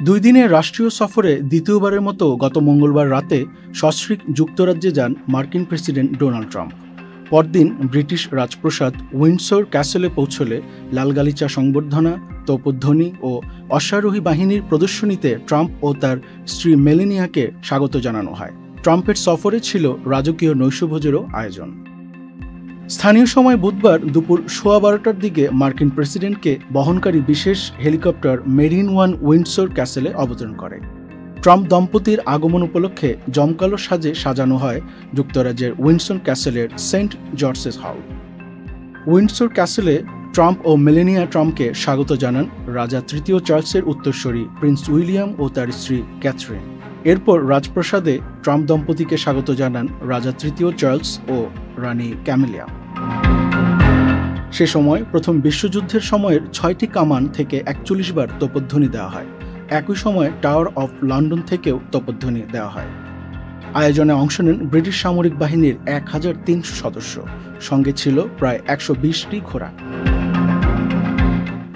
2 দিনের রাষ্ট্রীয় সফরে দ্বিতীয়বারের মতো গত মঙ্গলবার রাতে সস্ত্রীক যুক্তরাজ্যে যান মার্কিন প্রেসিডেন্ট ডোনাল্ড ট্রাম্প। পরদিন ব্রিটিশ রাজপ্রাসাদ উইন্ডসর ক্যাসেলে পৌঁছলে লালগালিচা সংবর্ধনা, তোপধ্বনি ও অশ্বারোহী বাহিনীর প্রদর্শনীতে ট্রাম্প ও তার স্ত্রী মেলানিয়াকে স্বাগত জানানো হয়। ট্রাম্পের সফরে ছিল রাজকীয় নৈশভোজেরও আয়োজন। স্থানীয় সময় বুধবার দুপুর 12:15টার দিকে মার্কিন প্রেসিডেন্টকে বহনকারী বিশেষ হেলিকপ্টার মেরিন ওয়ান উইন্ডসর ক্যাসেলে অবতরণ করে। ট্রাম্প দম্পতির আগমন উপলক্ষে জমকালো সাজে সাজানো হয় যুক্তরাজ্যের উইন্ডসর ক্যাসেলের সেন্ট জর্জেস হল। উইন্ডসর ক্যাসেলে ট্রাম্প ও মেলানিয়া ট্রাম্পকে স্বাগত জানান রাজা তৃতীয় চার্লসের উত্তরসূরি প্রিন্স উইলিয়াম ও তার স্ত্রী ক্যাথরিন। এরপর রাজপ্রাসাদে ট্রাম্প দম্পতিকে স্বাগত জানান রাজা তৃতীয় চার্লস ও রানী ক্যামিলিয়া। সে সময় প্রথম বিশ্বযুদ্ধের সময়ের 6টি কামান থেকে 41 বার তোপধ্বনি দেওয়া হয়। একই সময়ে টাওয়ার অফ লন্ডন থেকেও তোপধ্বনি দেওয়া হয়। আয়োজনে অংশ নেন ব্রিটিশ সামরিক বাহিনীর 1300 সদস্য, সঙ্গে ছিল প্রায় 120টি ঘোড়া।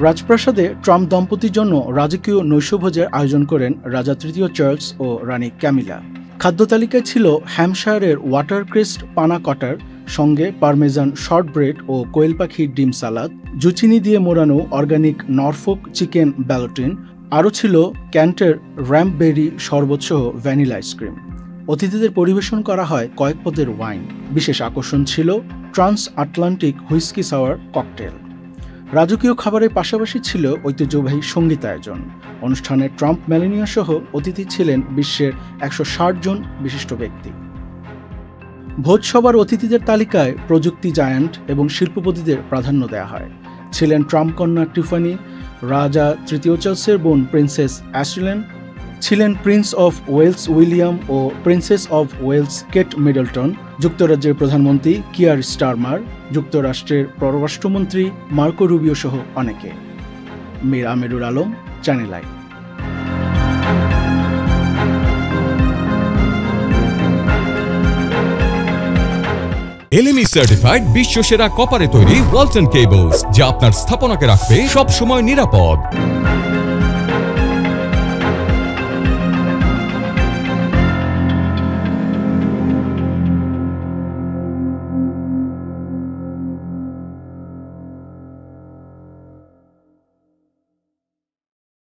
রাজপ্রাসাদে ট্রাম্প দম্পতির জন্য রাজকীয় নৈশভোজের আয়োজন করেন রাজা তৃতীয় চার্লস ও রানী ক্যামিলা। খাদ্য তালিকায় ছিল হ্যাম্পশায়ারের ওয়াটারক্রেস্ট পানা কটার, সঙ্গে পারমেজান শর্ট ব্রেড ও কোয়েল পাখির ডিম সালাদ, জুচিনি দিয়ে মোড়ানো অর্গানিক নরফোক চিকেন ব্যালোটিন, আরও ছিল ক্যান্টের র্যাম্পবেরি শরবতসহ ভ্যানিলা আইসক্রিম। অতিথিদের পরিবেশন করা হয় কয়েক পদের ওয়াইন। বিশেষ আকর্ষণ ছিল transatlantic whisky sour cocktail. রাজকীয় খাবারের পাশাপাশি ছিল ঐতিহ্যবাহী সঙ্গীতায়োজন। অনুষ্ঠানে ট্রাম্প মেলানিয়া সহ অতিথি ছিলেন বিশ্বের 160 জন বিশিষ্ট ব্যক্তি। ভোজসভার অতিথিদের তালিকায় প্রযুক্তি জায়ান্ট এবং শিল্পপতিদের প্রাধান্য দেওয়া হয়। ছিলেন ট্রাম্প কন্যা টিফানি, রাজা তৃতীয় চার্লসের বোন প্রিন্সেস অ্যাশলেন, ছিলেন প্রিন্স অফ ওয়েলস উইলিয়াম ও princess of Wales Kate Middleton, যুক্তরাজ্যের প্রধানমন্ত্রী কিয়ার স্টারমার, যুক্তরাষ্ট্রের পররাষ্ট্রমন্ত্রী মার্কো রুবিও সহ অনেকে। Mir Amirul Alam, channel I. LME certified বিশ্বসেরা কপারে তৈরি ওয়ালটন কেবলস, যা আপনার স্থাপনাকে রাখবে সব সময় নিরাপদ।